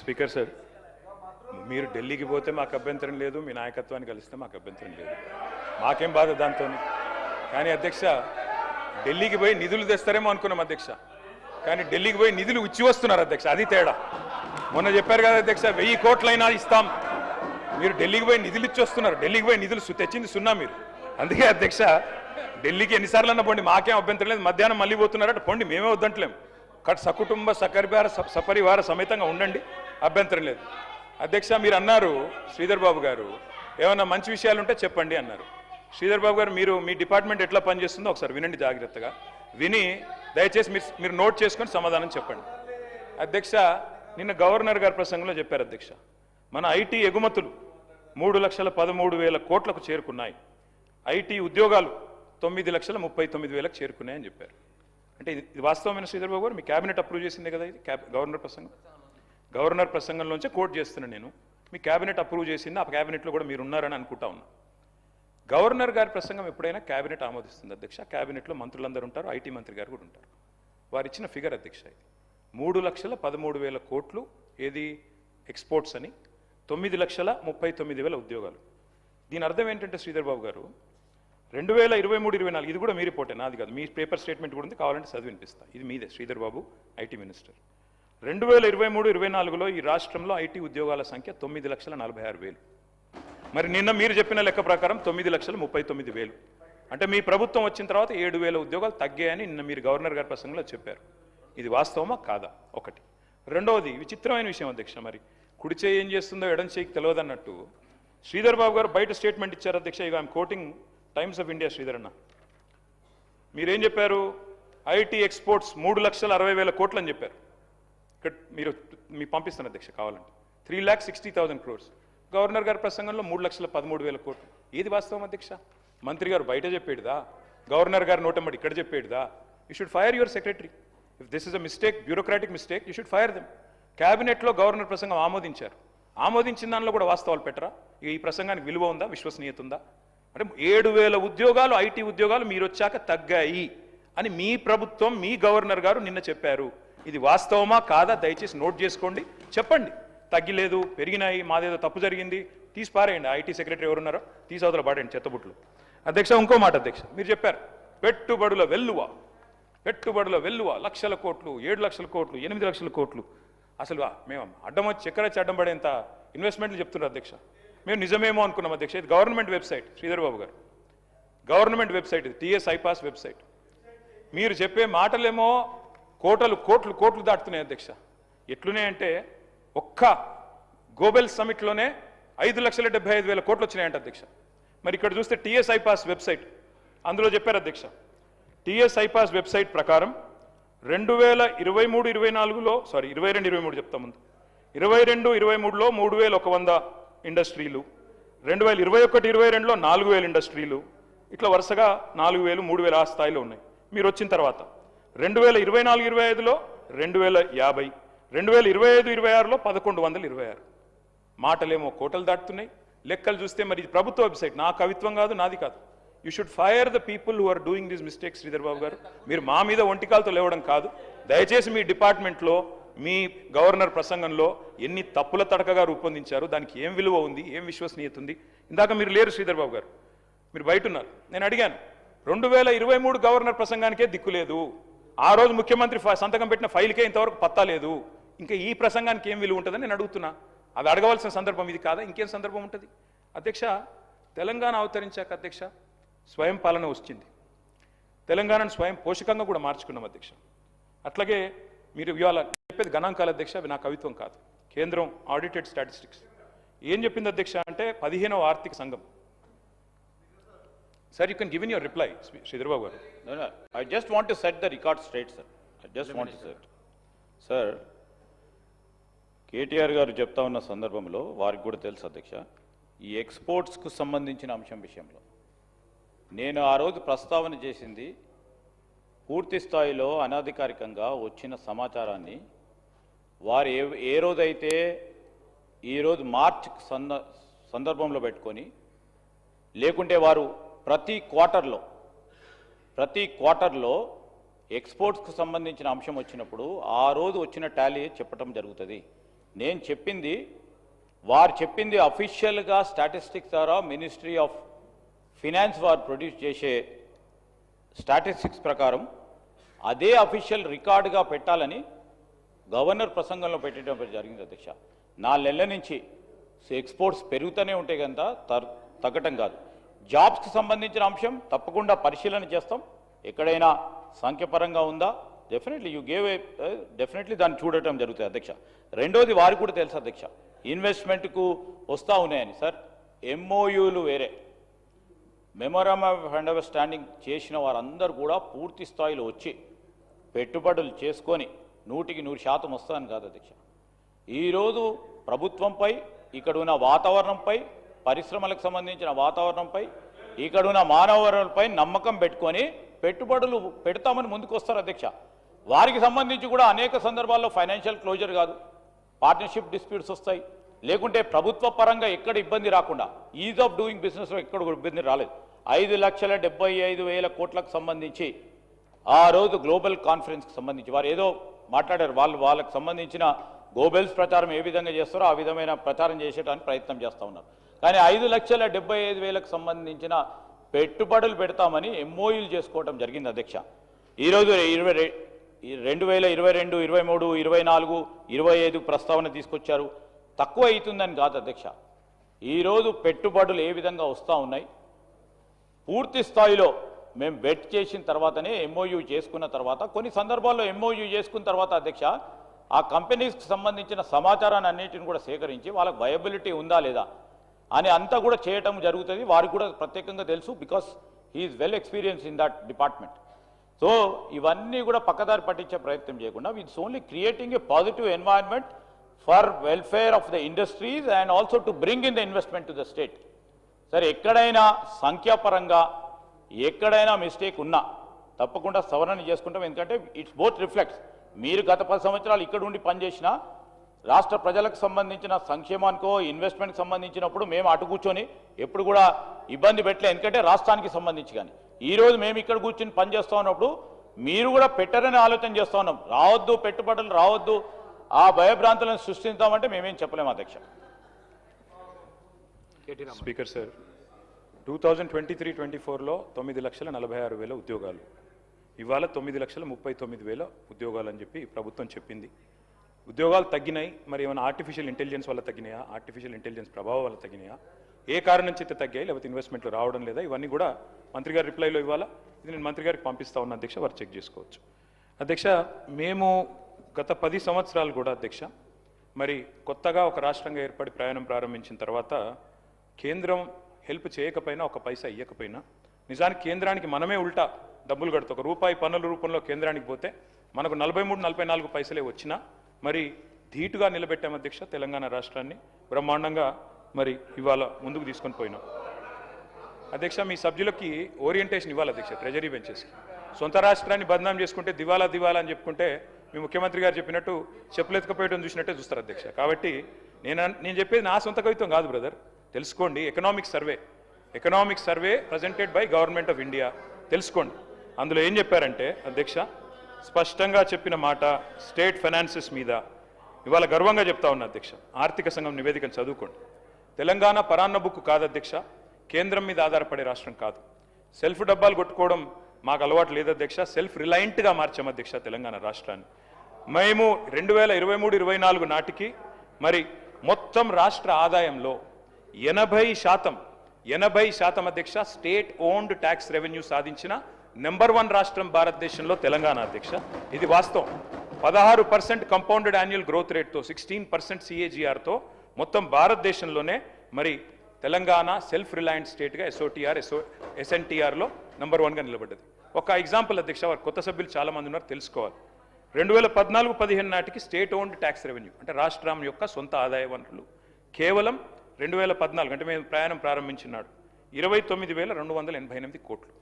Speaker sir, మీరు ఢిల్లీకి పోతే మాకు అభ్యంతరం లేదు, మీ నాయకత్వాన్ని కలిస్తే మాకు అభ్యంతరం లేదు, మాకేం బాధ దాంతో. కానీ అధ్యక్ష, ఢిల్లీకి పోయి నిధులు తెస్తారేమో అనుకున్నాం అధ్యక్ష, కానీ ఢిల్లీకి పోయి నిధులు ఇచ్చి వస్తున్నారు అధ్యక్ష, అది తేడా. మొన్న చెప్పారు కదా అధ్యక్ష, 1000 కోట్లైనా ఇస్తాం, మీరు ఢిల్లీకి పోయి నిధులు ఇచ్చి వస్తున్నారు. ఢిల్లీకి పోయి నిధులు తెచ్చింది సున్నా మీరు. అందుకే అధ్యక్ష, ఢిల్లీకి ఎన్నిసార్లు అన్న పోండి, మాకేం అభ్యంతరం లేదు. మధ్యాహ్నం మళ్ళీ పోతున్నారట, పోండి, మేమే వద్దంటలేం. సకుటుంబ సపరివార సమేతంగా ఉండండి, అభ్యంతరం లేదు. అధ్యక్ష, మీరు అన్నారు శ్రీధర్ బాబు గారు, ఏమన్నా మంచి విషయాలు ఉంటే చెప్పండి అన్నారు. శ్రీధర్ బాబు గారు, మీరు మీ డిపార్ట్మెంట్ ఎట్లా పనిచేస్తుందో ఒకసారి వినండి జాగ్రత్తగా. విని దయచేసి మీరు నోట్ చేసుకొని సమాధానం చెప్పండి. అధ్యక్ష, నిన్న గవర్నర్ గారి ప్రసంగంలో చెప్పారు అధ్యక్ష, మన ఐటీ ఎగుమతులు 3,13,000 కోట్లకు చేరుకున్నాయి, ఐటీ ఉద్యోగాలు 9,39,000 చేరుకున్నాయని చెప్పారు. అంటే ఇది వాస్తవమైన శ్రీధర్ బాబు గారు, మీ క్యాబినెట్ అప్రూవ్ చేసిందే కదా ఇది, గవర్నర్ ప్రసంగం. గవర్నర్ ప్రసంగంలోంచే కోట్ చేస్తున్నాను నేను. మీ క్యాబినెట్ అప్రూవ్ చేసింది, ఆ క్యాబినెట్లో కూడా మీరు ఉన్నారని అనుకుంటా ఉన్నా. గవర్నర్ గారి ప్రసంగం ఎప్పుడైనా క్యాబినెట్ ఆమోదిస్తుంది అధ్యక్ష. క్యాబినెట్లో మంత్రులందరూ ఉంటారు, ఐటీ మంత్రి గారు కూడా ఉంటారు. వారు ఇచ్చిన ఫిగర్ అధ్యక్ష, ఇది 3,13,000 కోట్లు ఏది ఎక్స్పోర్ట్స్ అని, 9,39,000 ఉద్యోగాలు. దీని అర్థం ఏంటంటే శ్రీధర్ బాబు గారు, 2023-24 ఇది కూడా మీ రిపోర్టే, నాది కాదు, మీ పేపర్ స్టేట్మెంట్ కూడా ఉంది, కావాలంటే చదివి వినిపిస్తా. ఇది మీదే శ్రీధర్ బాబు, ఐటీ మినిస్టర్. 2023-24లో ఈ రాష్ట్రంలో ఐటీ ఉద్యోగాల సంఖ్య 9,46,000. మరి నిన్న మీరు చెప్పిన లెక్క ప్రకారం 9,39,000. అంటే మీ ప్రభుత్వం వచ్చిన తర్వాత 7,000 ఉద్యోగాలు తగ్గాయని నిన్న మీరు గవర్నర్ గారి ప్రసంగంలో చెప్పారు. ఇది వాస్తవమా కాదా? ఒకటి. రెండవది విచిత్రమైన విషయం అధ్యక్ష, మరి కుడి చేయి ఏం చేస్తుందో ఎడం చేయికి తెలియదన్నట్టు శ్రీధర్ బాబు గారు బయట స్టేట్మెంట్ ఇచ్చారు అధ్యక్ష. ఇక I'm quoting times of India. Sridhar అన్న, మీరేం చెప్పారు? ఐటీ ఎక్స్పోర్ట్స్ 3,60,000 కోట్లు అని చెప్పారు. ఇక్కడ మీ పంపిస్తాను అధ్యక్ష కావాలంటే, 3,60,000 crores. గవర్నర్ గారి ప్రసంగంలో 3,13,000 కోట్లు. ఏది వాస్తవం అధ్యక్ష? మంత్రి గారు బయట చెప్పేడుదా, గవర్నర్ గారు నోటమ్మడి ఇక్కడ చెప్పేడుదా? You should fire your secretary. If this is a mistake, bureaucratic mistake, you should fire them. క్యాబినెట్లో గవర్నర్ ప్రసంగం ఆమోదించారు, ఆమోదించిన దానిలో కూడా వాస్తవాలు పెట్టరా? ఈ ప్రసంగానికి విలువ ఉందా, విశ్వసనీయత ఉందా? అంటే 7,000 ఉద్యోగాలు, ఐటీ ఉద్యోగాలు మీరు వచ్చాక తగ్గాయి అని మీ ప్రభుత్వం, మీ గవర్నర్ గారు నిన్న చెప్పారు. ఇది వాస్తవమా కాదా? దయచేసి నోట్ చేసుకోండి, చెప్పండి. తగ్గిలేదు, పెరిగినాయి, మాదేదో తప్పు జరిగింది, తీసి పారేయండి. ఐటీ సెక్రటరీ ఎవరున్నారో తీసి అవతల పాడేయండి చెత్తబుట్లు. అధ్యక్ష, ఇంకో మాట అధ్యక్ష, మీరు చెప్పారు పెట్టుబడుల వెల్లువ, పెట్టుబడుల వెల్లువ 1,00,000 కోట్లు, 7,00,000 కోట్లు, 8,00,000 కోట్లు. అసలు మేము అడ్డం వచ్చి చక్కెర అడ్డం పడేంత ఇన్వెస్ట్మెంట్లు చెప్తున్నారు అధ్యక్ష. మేము నిజమేమో అనుకున్నాం అధ్యక్ష. ఇది గవర్నమెంట్ వెబ్సైట్ శ్రీధర్ బాబు గారు, గవర్నమెంట్ వెబ్సైట్ ఇది, టీఎస్ ఐపాస్ వెబ్సైట్. మీరు చెప్పే మాటలేమో కోటలు కోట్లు కోట్లు దాటుతున్నాయి అధ్యక్ష. ఎట్లున్నాయంటే ఒక్క గోబెల్ సమిట్లోనే 5,75,000 కోట్లు వచ్చినాయంట అధ్యక్ష. మరి ఇక్కడ చూస్తే టీఎస్ ఐపాస్ వెబ్సైట్, అందులో చెప్పారు అధ్యక్ష, టీఎస్ ఐపాస్ వెబ్సైట్ ప్రకారం 2023-24లో, సారీ 22-23 చెప్తా ముందు, 22-23లో 3,100 ఇండస్ట్రీలు, 2021-22లో 4,000 ఇండస్ట్రీలు, ఇట్లా వరుసగా 4,000, 3,000 ఆ స్థాయిలో ఉన్నాయి. మీరు వచ్చిన తర్వాత 2024-25లో 2,050, 2025-26లో 1,126. మాటలేమో కోటలు దాటుతున్నాయి, లెక్కలు చూస్తే మరి ఇది ప్రభుత్వ వెబ్సైట్, నా కవిత్వం కాదు, నాది కాదు. You should fire the people who are doing this mistakes. Sridhar Babu గారు, మీరు మా మీద ఒంటికాలతో లేవడం కాదు. దయచేసి మీ డిపార్ట్మెంట్లో, మీ గవర్నర్ ప్రసంగంలో ఎన్ని తప్పుల తడకగా రూపొందించారు, దానికి ఏం విలువ ఉంది, ఏం విశ్వసనీయత ఉంది? ఇందాక మీరు లేరు శ్రీధర్ బాబు గారు, మీరు బయట ఉన్నారు. నేను అడిగాను, 2023 గవర్నర్ ప్రసంగానికే దిక్కులేదు, ఆ రోజు ముఖ్యమంత్రి సంతకం పెట్టిన ఫైల్కే ఇంతవరకు పత్తా లేదు, ఇంకా ఈ ప్రసంగానికి ఏం విలువ ఉంటుందని నేను అడుగుతున్నా. అది అడగవలసిన సందర్భం ఇది కాదా? ఇంకేం సందర్భం ఉంటుంది? అధ్యక్ష, తెలంగాణ అవతరించాక అధ్యక్ష స్వయం పాలన వచ్చింది, తెలంగాణను స్వయం పోషకంగా కూడా మార్చుకున్నాం అధ్యక్ష. అట్లాగే మీరు ఇవాళ చెప్పేది గణాంకాలు అధ్యక్ష, అవి నా కవిత్వం కాదు. కేంద్రం ఆడిటెడ్ స్టాటిస్టిక్స్ ఏం చెప్పింది అధ్యక్ష అంటే 15వ ఆర్థిక సంఘం. Sir, you can give in your reply, Sridhar Babu garu. No, I just want to set the record straight, sir. I just want to set. Sir, KTR గారు చెప్తా ఉన్న సందర్భంలో వారికి కూడా తెలుసు అధ్యక్ష, ఈ ఎక్స్పోర్ట్స్కు సంబంధించిన అంశం విషయంలో నేను ఆ రోజు ప్రస్తావన చేసింది పూర్తి స్థాయిలో అనధికారికంగా వచ్చిన సమాచారాన్ని వారు ఏ రోజైతే ఈరోజు మార్చ్ సందర్భంలో పెట్టుకొని, లేకుంటే వారు ప్రతి క్వార్టర్లో ఎక్స్పోర్ట్స్కు సంబంధించిన అంశం వచ్చినప్పుడు ఆ రోజు వచ్చిన టాలీ చెప్పడం జరుగుతుంది. నేను చెప్పింది వారు చెప్పింది అఫీషియల్గా స్టాటిస్టిక్స్ ద్వారా మినిస్ట్రీ ఆఫ్ ఫినాన్స్ వారు ప్రొడ్యూస్ చేసే స్టాటిస్టిక్స్ ప్రకారం అదే అఫీషియల్ రికార్డుగా పెట్టాలని గవర్నర్ ప్రసంగంలో పెట్టడం జరిగింది అధ్యక్ష. 4 నెలల నుంచి ఎక్స్పోర్ట్స్ పెరుగుతూనే ఉంటే కనుక తగ్గటం కాదు. జాబ్స్కి సంబంధించిన అంశం తప్పకుండా పరిశీలన చేస్తాం. ఎక్కడైనా సంఖ్యపరంగా ఉందా డెఫినెట్లీ దాన్ని చూడటం జరుగుతుంది అధ్యక్ష. రెండోది వారికి కూడా తెలుసు అధ్యక్ష, ఇన్వెస్ట్మెంట్కు వస్తూ ఉన్నాయని. సార్, ఎంఓయూలు వేరే, మెమోరాండం ఆఫ్ అండర్స్టాండింగ్ చేసిన వారందరూ కూడా పూర్తి స్థాయిలో వచ్చి పెట్టుబడులు చేసుకొని 100% వస్తుందని కాదు అధ్యక్ష. ఈరోజు ప్రభుత్వంపై, ఇక్కడ ఉన్న వాతావరణంపై, పరిశ్రమలకు సంబంధించిన వాతావరణంపై, ఇక్కడ ఉన్న మానవ వనరులపై నమ్మకం పెట్టుకొని పెట్టుబడులు పెడతామని ముందుకు వస్తారు అధ్యక్ష. వారికి సంబంధించి కూడా అనేక సందర్భాల్లో ఫైనాన్షియల్ క్లోజర్ కాదు, పార్ట్నర్షిప్ డిస్ప్యూట్స్ వస్తాయి. లేకుంటే ప్రభుత్వ పరంగా ఎక్కడ ఇబ్బంది రాకుండా ఈజ్ ఆఫ్ డూయింగ్ బిజినెస్లో ఎక్కడ కూడా ఇబ్బంది రాలేదు. 5,75,000 కోట్లకు సంబంధించి ఆ రోజు గ్లోబల్ కాన్ఫరెన్స్కి సంబంధించి వారు ఏదో మాట్లాడారు. వాళ్ళకు సంబంధించిన గోబెల్స్ ప్రచారం ఏ విధంగా చేస్తారో ఆ విధమైన ప్రచారం చేసేటానికి ప్రయత్నం చేస్తూ ఉన్నారు. కానీ 5,75,000కు సంబంధించిన పెట్టుబడులు పెడతామని ఎంఓయూలు చేసుకోవడం జరిగింది అధ్యక్ష. ఈరోజు 2022, 23, 24, 25 ప్రస్తావన తీసుకొచ్చారు. తక్కువ అవుతుందని కాదు అధ్యక్ష. ఈరోజు పెట్టుబడులు ఏ విధంగా వస్తూ ఉన్నాయి, పూర్తి స్థాయిలో మేము బెట్ చేసిన తర్వాతనే ఎంఓయూ చేసుకున్న తర్వాత, కొన్ని సందర్భాల్లో ఎంఓయూ చేసుకున్న తర్వాత అధ్యక్ష ఆ కంపెనీస్కి సంబంధించిన సమాచారాన్ని అన్నిటిని కూడా సేకరించి వాళ్ళకి వయబిలిటీ ఉందా లేదా అని అంతా కూడా చేయటం జరుగుతుంది. వారికి కూడా ప్రత్యేకంగా తెలుసు, because he's well experience in that department. So ఇవన్నీ కూడా పక్కదారి పట్టించే ప్రయత్నం చేయకుండా it's only creating a positive environment for welfare of the industries and also to bring in the investment to the state. సరే, ఎక్కడైనా సంఖ్యాపరంగా ఎక్కడైనా మిస్టేక్ ఉన్నా తప్పకుండా సవరణ చేసుకుంటాం. ఎందుకంటే ఇట్స్ బోత్ రిఫ్లెక్ట్స్. మీరు గత 10 సంవత్సరాలు ఇక్కడ ఉండి పనిచేసినా రాష్ట్ర ప్రజలకు సంబంధించిన సంక్షేమానికో ఇన్వెస్ట్మెంట్కి సంబంధించినప్పుడు మేము అటు కూర్చొని ఎప్పుడు కూడా ఇబ్బంది పెట్టలేదు. ఎందుకంటే రాష్ట్రానికి సంబంధించి. కానీ ఈరోజు మేము ఇక్కడ కూర్చొని పనిచేస్తూ ఉన్నప్పుడు మీరు కూడా పెట్టరని ఆలోచన చేస్తూ ఉన్నాం. రావద్దు, పెట్టుబడులు రావద్దు, ఆ భయభ్రాంతులను సృష్టిస్తామంటే మేమేం చెప్పలేము అధ్యక్ష. స్పీకర్ సార్, 2023-24లో 9,46,000 ఉద్యోగాలు, ఇవాళ 9,39,000 ఉద్యోగాలు అని చెప్పి ప్రభుత్వం చెప్పింది. ఉద్యోగాలు తగ్గినాయి. మరి ఏమైనా ఆర్టిఫిషియల్ ఇంటెలిజెన్స్ వల్ల తగ్గినాయా, ఆర్టిఫిషియల్ ఇంటెలిజెన్స్ ప్రభావం వల్ల తగ్గినాయా, ఏ కారణం నుంచి అయితే తగ్గాయి, లేకపోతే ఇన్వెస్ట్మెంట్లు రావడం లేదా, ఇవన్నీ కూడా మంత్రి గారి రిప్లైలో ఇవ్వాలా. ఇది నేను మంత్రి గారికి పంపిస్తా ఉన్న అధ్యక్ష, వారు చెక్ చేసుకోవచ్చు. అధ్యక్ష, మేము గత 10 సంవత్సరాలు కూడా అధ్యక్ష, మరి కొత్తగా ఒక రాష్ట్రంగా ఏర్పడి ప్రయాణం ప్రారంభించిన తర్వాత కేంద్రం హెల్ప్ చేయకపోయినా, ఒక పైసా ఇవ్వకపోయినా, నిజానికి కేంద్రానికి మనమే ఉల్టా డబ్బులు కడతాం. ₹1 పన్నుల రూపంలో కేంద్రానికి పోతే మనకు 43-44 పైసలే వచ్చినా మరి ధీటుగా నిలబెట్టాం అధ్యక్ష. తెలంగాణ రాష్ట్రాన్ని బ్రహ్మాండంగా మరి ఇవాళ ముందుకు తీసుకొని పోయినాం అధ్యక్ష. మీ సభ్యులకి ఓరియంటేషన్ ఇవ్వాలి అధ్యక్ష. ట్రెజరీ బెంచెస్కి సొంత రాష్ట్రాన్ని బదనాం చేసుకుంటే దివాలా అని చెప్పుకుంటే మీ ముఖ్యమంత్రి గారు చెప్పినట్టు చెప్పులెత్తుకపోయడం చూసినట్టే చూస్తారు అధ్యక్ష. కాబట్టి నేను చెప్పేది నా సొంత కవిత్వం కాదు బ్రదర్, తెలుసుకోండి. Economic survey presented by government of India, తెలుసుకోండి. అందులో ఏం చెప్పారంటే అధ్యక్ష, స్పష్టంగా చెప్పిన మాట స్టేట్ ఫైనాన్సెస్ మీద ఇవాళ గర్వంగా చెప్తా ఉన్నా అధ్యక్ష. ఆర్థిక సంఘం నివేదికను చదువుకోండి. తెలంగాణ పరాన్న బుక్ కాదు అధ్యక్ష, కేంద్రం మీద ఆధారపడే రాష్ట్రం కాదు. సెల్ఫ్ డబ్బాలు కొట్టుకోవడం మాకు అలవాటు లేదు అధ్యక్ష. సెల్ఫ్ రిలయంట్గా మార్చాం అధ్యక్ష తెలంగాణ రాష్ట్రాన్ని. మేము 2023-24 నాటికి మరి మొత్తం రాష్ట్ర ఆదాయంలో 80% అధ్యక్ష స్టేట్ ఓన్డ్ ట్యాక్స్ రెవెన్యూ సాధించిన నెంబర్ 1 రాష్ట్రం భారతదేశంలో తెలంగాణ అధ్యక్ష. ఇది వాస్తవం. 16% కంపౌండెడ్ యాన్యువల్ గ్రోత్ రేట్తో, 16% CAGRతో మొత్తం భారతదేశంలోనే మరి తెలంగాణ సెల్ఫ్ రిలయంట్ స్టేట్గా SNTRలో నెంబర్ 1గా నిలబడ్డది. ఒక ఎగ్జాంపుల్ అధ్యక్ష, వారు కొత్త సభ్యులు చాలామంది ఉన్నారు, తెలుసుకోవాలి. 2014-15 నాటికి స్టేట్ ఓన్డ్ ట్యాక్స్ రెవెన్యూ అంటే రాష్ట్రం యొక్క సొంత ఆదాయ వనరులు కేవలం 2014 అంటే మేము ప్రయాణం ప్రారంభించినాడు 29,288 కోట్లు.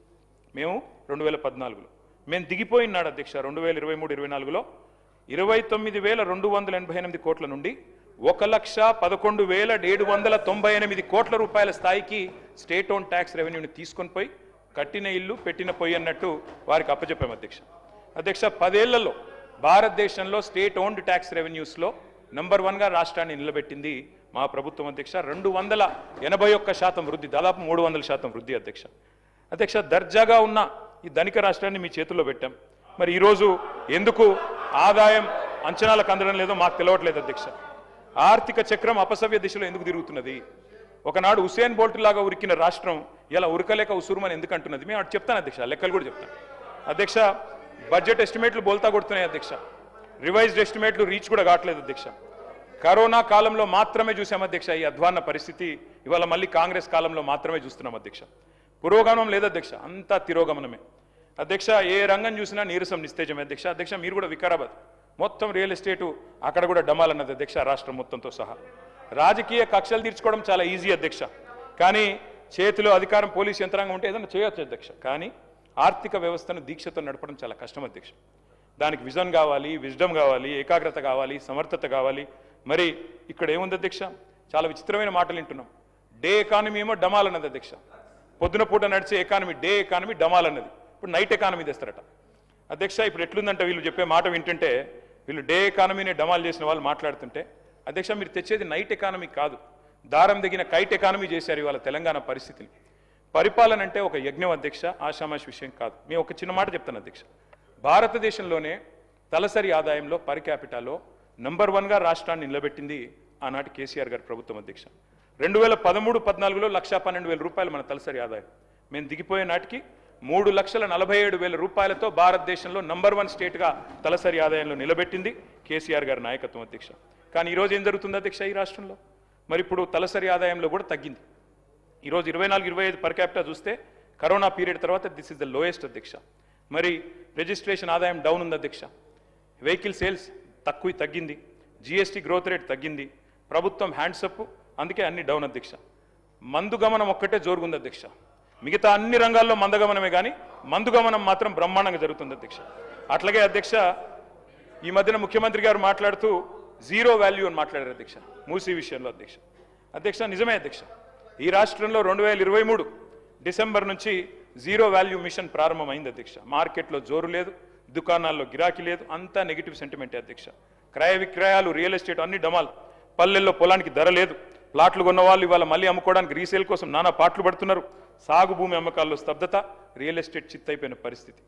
మేము 2014లో మేము దిగిపోయినాడు అధ్యక్ష 2023-24లో 29,288 కోట్ల నుండి 1,11,798 కోట్ల రూపాయల స్థాయికి స్టేట్ ఓన్ ట్యాక్స్ రెవెన్యూని తీసుకొని పోయి కట్టిన ఇల్లు పెట్టిన పొయ్యి అన్నట్టు వారికి అప్పచెప్పాము అధ్యక్ష. 10 ఏళ్లలో భారతదేశంలో స్టేట్ ఓన్డ్ ట్యాక్స్ రెవెన్యూస్లో నంబర్ 1గా రాష్ట్రాన్ని నిలబెట్టింది మా ప్రభుత్వం అధ్యక్ష. 281% వృద్ధి, దాదాపు 300% వృద్ధి అధ్యక్ష. అధ్యక్ష, దర్జాగా ఉన్న ఈ ధనిక రాష్ట్రాన్ని మీ చేతుల్లో పెట్టాం. మరి ఈరోజు ఎందుకు ఆదాయం అంచనాలకు అందడం లేదో మాకు తెలియట్లేదు అధ్యక్ష. ఆర్థిక చక్రం అపసవ్య దిశలో ఎందుకు తిరుగుతున్నది? ఒకనాడు హుసేన్ బోల్ట్ లాగా ఉరికిన రాష్ట్రం ఇలా ఉరకలేక ఉసురుమని ఎందుకు అంటున్నది? మేము అటు చెప్తాను అధ్యక్ష, లెక్కలు కూడా చెప్తాను అధ్యక్ష. బడ్జెట్ ఎస్టిమేట్లు బోల్తా కొడుతున్నాయి అధ్యక్ష. రివైజ్డ్ ఎస్టిమేట్లు రీచ్ కూడా కావట్లేదు అధ్యక్ష. కరోనా కాలంలో మాత్రమే చూసాం అధ్యక్ష ఈ అధ్వాన్న పరిస్థితి. ఇవాళ మళ్ళీ కాంగ్రెస్ కాలంలో మాత్రమే చూస్తున్నాం అధ్యక్ష. పురోగమనం లేదు అధ్యక్ష, అంతా తిరోగమనమే అధ్యక్ష. ఏ రంగం చూసినా నీరసం నిస్తేజమే అధ్యక్ష. అధ్యక్ష, మీరు కూడా వికారాబాద్ మొత్తం రియల్ ఎస్టేటు అక్కడ కూడా డమాలన్నది అధ్యక్ష, రాష్ట్రం మొత్తంతో సహా. రాజకీయ కక్షలు తీర్చుకోవడం చాలా ఈజీ అధ్యక్ష, కానీ చేతిలో అధికారం పోలీసు యంత్రాంగం ఉంటే ఏదైనా చేయొచ్చు అధ్యక్ష. కానీ ఆర్థిక వ్యవస్థను దీక్షతో నడపడం చాలా కష్టం అధ్యక్ష. దానికి విజన్ కావాలి, విజ్డమ్ కావాలి, ఏకాగ్రత కావాలి, సమర్థత కావాలి. మరి ఇక్కడ ఏముంది అధ్యక్ష? చాలా విచిత్రమైన మాటలు వింటున్నాం. డే ఎకానమీ ఏమో డమాల్ అన్నది అధ్యక్ష. పొద్దున పూట నడిచే ఎకానమీ డే ఎకానమీ డమాల్ అన్నది. ఇప్పుడు నైట్ ఎకానమీ తెస్తారట అధ్యక్ష. ఇప్పుడు ఎట్లుందంటే వీళ్ళు చెప్పే మాట వింటుంటే, వీళ్ళు డే ఎకానమీని డమాల్ చేసిన వాళ్ళు మాట్లాడుతుంటే అధ్యక్ష, మీరు తెచ్చేది నైట్ ఎకానమీ కాదు, దారం దిగిన కైట్ ఎకానమీ చేశారు ఇవాళ తెలంగాణ పరిస్థితిని. పరిపాలన అంటే ఒక యజ్ఞం అధ్యక్ష, ఆషామాషి విషయం కాదు. మేము ఒక చిన్న మాట చెప్తాను అధ్యక్ష. భారతదేశంలోనే తలసరి ఆదాయంలో పర్ క్యాపిటాలో నంబర్ 1గా రాష్ట్రాన్ని నిలబెట్టింది ఆనాటి కేసీఆర్ గారి ప్రభుత్వం అధ్యక్ష. 2013-14లో 1,12,000 రూపాయలు మన తలసరి ఆదాయం. మేము దిగిపోయే నాటికి 3,47,000 రూపాయలతో భారతదేశంలో నంబర్ 1 స్టేట్గా తలసరి ఆదాయంలో నిలబెట్టింది కేసీఆర్ గారి నాయకత్వం అధ్యక్ష. కానీ ఈరోజు ఏం జరుగుతుంది అధ్యక్ష ఈ రాష్ట్రంలో? మరి ఇప్పుడు తలసరి ఆదాయంలో కూడా తగ్గింది. ఈరోజు 24-25 పర్ క్యాపిటా చూస్తే కరోనా పీరియడ్ తర్వాత దిస్ ఇస్ ద లోయెస్ట్ అధ్యక్ష. మరి రిజిస్ట్రేషన్ ఆదాయం డౌన్ ఉంది అధ్యక్ష. వెహికల్ సేల్స్ తగ్గింది. జిఎస్టీ గ్రోత్ రేట్ తగ్గింది. ప్రభుత్వం హ్యాండ్సప్, అందుకే అన్ని డౌన్ అధ్యక్ష. మందు గమనం ఒక్కటే జోరుగుంది అధ్యక్ష. మిగతా అన్ని రంగాల్లో మందగమనమే కానీ మందు గమనం మాత్రం బ్రహ్మాండంగా జరుగుతుంది అధ్యక్ష. అట్లాగే అధ్యక్ష, ఈ మధ్యన ముఖ్యమంత్రి గారు మాట్లాడుతూ జీరో వాల్యూ అని మాట్లాడారు అధ్యక్ష మూసీ విషయంలో అధ్యక్ష. అధ్యక్ష, నిజమే అధ్యక్ష. ఈ రాష్ట్రంలో 2023 డిసెంబర్ నుంచి జీరో వాల్యూ మిషన్ ప్రారంభమైంది అధ్యక్ష. మార్కెట్లో జోరు లేదు, దుకాణాల్లో గిరాకీ లేదు, అంతా నెగిటివ్ సెంటిమెంటే అధ్యక్ష. క్రయ విక్రయాలు, రియల్ ఎస్టేట్ అన్ని డమాల్. పల్లెల్లో పొలానికి ధర లేదు. ప్లాట్లు కొన్న వాళ్ళు ఇవాళ మళ్ళీ అమ్ముకోవడానికి రీసేల్ కోసం నానా పాటలు పడుతున్నారు. సాగు భూమి అమ్మకాల్లో స్తబ్దత, రియల్ ఎస్టేట్ చిత్తైపోయిన పరిస్థితి.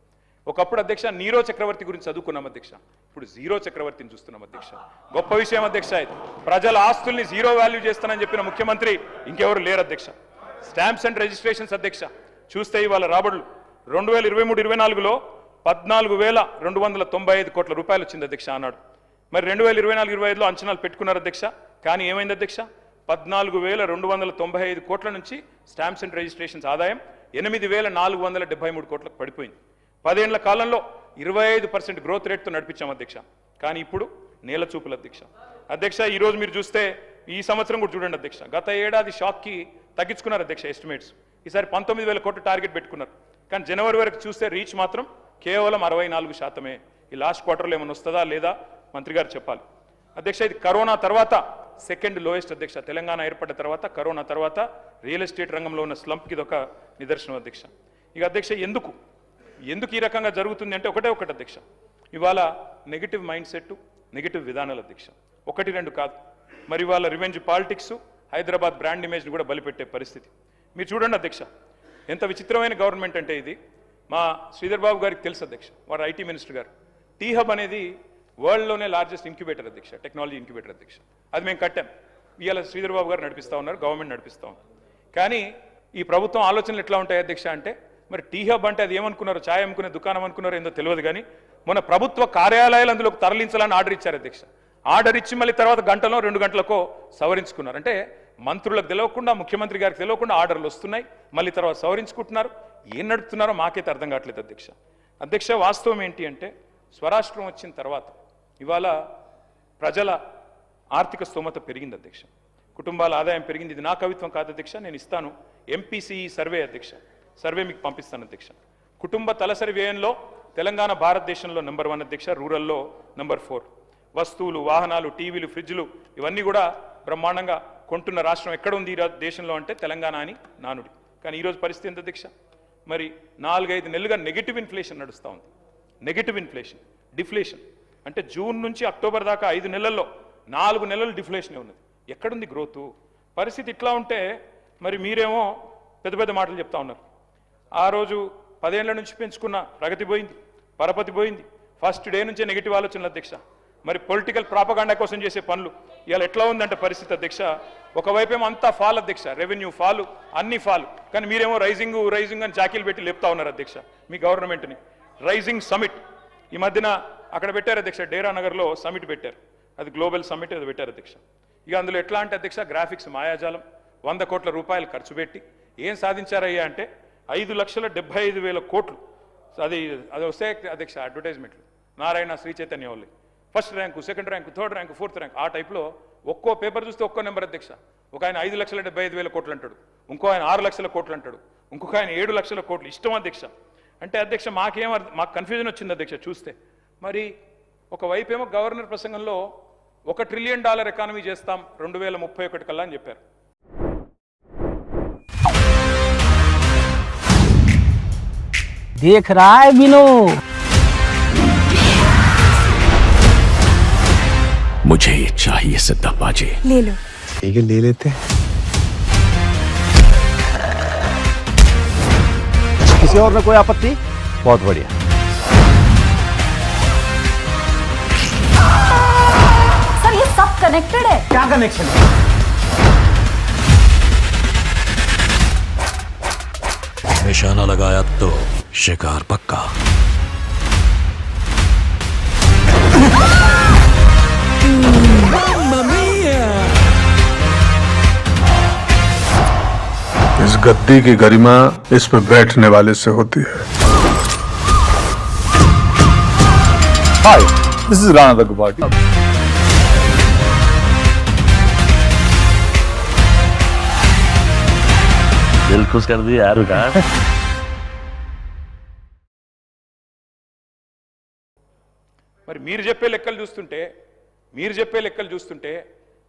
ఒకప్పుడు అధ్యక్ష నీరో చక్రవర్తి గురించి చదువుకున్నాం అధ్యక్ష, ఇప్పుడు జీరో చక్రవర్తిని చూస్తున్నాం అధ్యక్ష. గొప్ప విషయం అధ్యక్ష. ఇది ప్రజల ఆస్తుల్ని జీరో వాల్యూ చేస్తానని చెప్పిన ముఖ్యమంత్రి ఇంకెవరు లేరు అధ్యక్ష. స్టాంప్స్ అండ్ రిజిస్ట్రేషన్స్ అధ్యక్ష చూస్తే ఇవాళ రాబడులు 2023-24లో 14,295 కోట్ల రూపాయలు వచ్చింది అధ్యక్ష ఆనాడు. మరి 2024-25లో అంచనాలు పెట్టుకున్నారు అధ్యక్ష. కానీ ఏమైంది అధ్యక్ష? 14,295 కోట్ల నుంచి స్టాంప్స్ అండ్ రిజిస్ట్రేషన్స్ ఆదాయం 8,473 కోట్లకు పడిపోయింది. 10 ఏళ్ల కాలంలో 25% గ్రోత్ రేట్తో నడిపించాం అధ్యక్ష. కానీ ఇప్పుడు నేల చూపులు అధ్యక్ష. అధ్యక్ష, ఈరోజు మీరు చూస్తే ఈ సంవత్సరం కూడా చూడండి అధ్యక్ష, గత ఏడాది షాక్కి తగ్గించుకున్నారు అధ్యక్ష ఎస్టిమేట్స్. ఈసారి 19,000 కోట్ల టార్గెట్ పెట్టుకున్నారు. కానీ జనవరి వరకు చూస్తే రీచ్ మాత్రం కేవలం 64%. ఈ లాస్ట్ క్వార్టర్లో ఏమైనా వస్తుందా లేదా మంత్రి గారు చెప్పాలి అధ్యక్ష. ఇది కరోనా తర్వాత సెకండ్ లోయెస్ట్ అధ్యక్ష. తెలంగాణ ఏర్పడ్డ తర్వాత కరోనా తర్వాత రియల్ ఎస్టేట్ రంగంలో ఉన్న స్లంప్కి ఇది ఒక నిదర్శనం అధ్యక్ష. ఇక అధ్యక్ష, ఎందుకు ఈ రకంగా జరుగుతుంది అంటే ఒకటే అధ్యక్ష, ఇవాళ నెగిటివ్ మైండ్ సెట్, నెగిటివ్ విధానాలు అధ్యక్ష. 1-2 కాదు. మరి ఇవాళ రివెంజ్ పాలిటిక్స్, హైదరాబాద్ బ్రాండ్ ఇమేజ్ని కూడా బలిపెట్టే పరిస్థితి. మీరు చూడండి అధ్యక్ష, ఎంత విచిత్రమైన గవర్నమెంట్ అంటే ఇది. మా శ్రీధర్ బాబు గారికి తెలుసు అధ్యక్ష, వారు ఐటీ మినిస్టర్ గారు. టీ హబ్ అనేది వరల్డ్లోనే లార్జెస్ట్ ఇంక్యుబేటర్ అధ్యక్ష, టెక్నాలజీ ఇంక్యుబేటర్ అధ్యక్ష. అది మేము కట్టాం. ఇవాళ శ్రీధర్ బాబు గారు నడిపిస్తూ ఉన్నారు, గవర్నమెంట్ నడిపిస్తూ ఉన్నారు. కానీ ఈ ప్రభుత్వం ఆలోచనలు ఎట్లా ఉంటాయి అధ్యక్ష అంటే, మరి టీ హబ్ అంటే అది ఏమనుకున్నారు, ఛాయ్ అమ్ముకునే దుకాణం అనుకున్నారో ఏందో తెలియదు. కానీ మన ప్రభుత్వ కార్యాలయాలు అందులోకి తరలించాలని ఆర్డర్ ఇచ్చారు అధ్యక్ష. ఆర్డర్ ఇచ్చి మళ్ళీ తర్వాత గంటలో 2 గంటలకో సవరించుకున్నారు. అంటే మంత్రులకు తెలియకుండా, ముఖ్యమంత్రి గారికి తెలియకుండా ఆర్డర్లు వస్తున్నాయి, మళ్ళీ తర్వాత సవరించుకుంటున్నారు. ఏం నడుపుతున్నారో మాకైతే అర్థం కావట్లేదు అధ్యక్ష. అధ్యక్ష, వాస్తవం ఏంటి అంటే, స్వరాష్ట్రం వచ్చిన తర్వాత ఇవాళ ప్రజల ఆర్థిక స్తోమత పెరిగింది అధ్యక్ష. కుటుంబాల ఆదాయం పెరిగింది. ఇది నా కవిత్వం కాదు అధ్యక్ష, నేను ఇస్తాను. ఎంపీసీఈ సర్వే అధ్యక్ష, సర్వే మీకు పంపిస్తాను అధ్యక్ష. కుటుంబ తలసరి వ్యయంలో తెలంగాణ భారతదేశంలో నంబర్ 1 అధ్యక్ష, రూరల్లో నంబర్ 4. వస్తువులు, వాహనాలు, టీవీలు, ఫ్రిడ్జ్లు ఇవన్నీ కూడా బ్రహ్మాండంగా కొంటున్న రాష్ట్రం ఎక్కడ ఉంది ఈ దేశంలో అంటే తెలంగాణ అని నానుడి. కానీ ఈరోజు పరిస్థితి ఎంత అధ్యక్ష? మరి 4-5 నెలలుగా నెగిటివ్ ఇన్ఫ్లేషన్ నడుస్తూ ఉంది. నెగిటివ్ ఇన్ఫ్లేషన్, డిఫ్లేషన్ అంటే జూన్ నుంచి అక్టోబర్ దాకా 5 నెలల్లో 4 నెలలు డిఫ్లేషనే ఉన్నది. ఎక్కడుంది గ్రోత్? పరిస్థితి ఇట్లా ఉంటే మరి మీరేమో పెద్ద పెద్ద మాటలు చెప్తా ఉన్నారు. ఆ రోజు 10 ఏళ్ల నుంచి పెంచుకున్న ప్రగతి పోయింది, పరపతి పోయింది. ఫస్ట్ డే నుంచే నెగిటివ్ ఆలోచనలు అధ్యక్ష. మరి పొలిటికల్ ప్రాపగాండా కోసం చేసే పనులు ఇవాళ ఎట్లా ఉందంటే పరిస్థితి అధ్యక్ష. ఒకవైపేమో అంతా ఫాల్ అధ్యక్ష, రెవెన్యూ ఫాలు, అన్ని ఫాలు. కానీ మీరేమో రైజింగ్ అని చాకీలు పెట్టి లేపుతా ఉన్నారు అధ్యక్ష మీ గవర్నమెంట్ని. రైజింగ్ సమిట్ ఈ మధ్యన అక్కడ పెట్టారు అధ్యక్ష, డేరా నగర్లో సమిట్ పెట్టారు. అది గ్లోబల్ సమిట్ అది పెట్టారు అధ్యక్ష. ఇక అందులో ఎట్లా అంటే అధ్యక్ష, గ్రాఫిక్స్ మాయాజాలం, 100 కోట్ల రూపాయలు ఖర్చు పెట్టి ఏం సాధించారయ్యా అంటే 5,75,000 కోట్లు. అది వస్తే అధ్యక్ష అడ్వర్టైజ్మెంట్లు నారాయణ, శ్రీ చైతన్య వాళ్ళు first rank, second rank, third rank, fourth rank, ఆ టైప్లో ఒక్కో పేపర్ చూస్తే ఒక్కో నెంబర్ అధ్యక్ష. ఒక ఆయన 5,75,000 కోట్లు అంటాడు, ఇంకో ఆయన 6 లక్షల కోట్లు అంటాడు, ఇంకొక ఆయన 7 లక్షల కోట్లు. ఇష్టం అధ్యక్ష. అంటే అధ్యక్ష మాకు కన్ఫ్యూజన్ వచ్చింది అధ్యక్ష చూస్తే. మరి ఒకవైపు ఏమో గవర్నర్ ప్రసంగంలో $1 ట్రిలియన్ ఎకానమీ చేస్తాం 2031 కల్లా అని చెప్పారు. देख रहा है बिनो, मुझे ये चाहिए सिद्धा बाजी। ले लो। ठीक है, ले लेते हैं। किसी और में कोई आपत्ति? बहुत बढ़िया। सर ये सब कनेक्टेड है। क्या कनेक्शन है? निशाना लगाया तो शिकार पक्का। इस गद्दी की गरिमा इस पे बैठने वाले से होती है। हाय, दिस इज राणा दग्गुबाटी। दिल खुश कर दिया यार का। మరి మీరు చెప్పే లెక్కలు చూస్తుంటే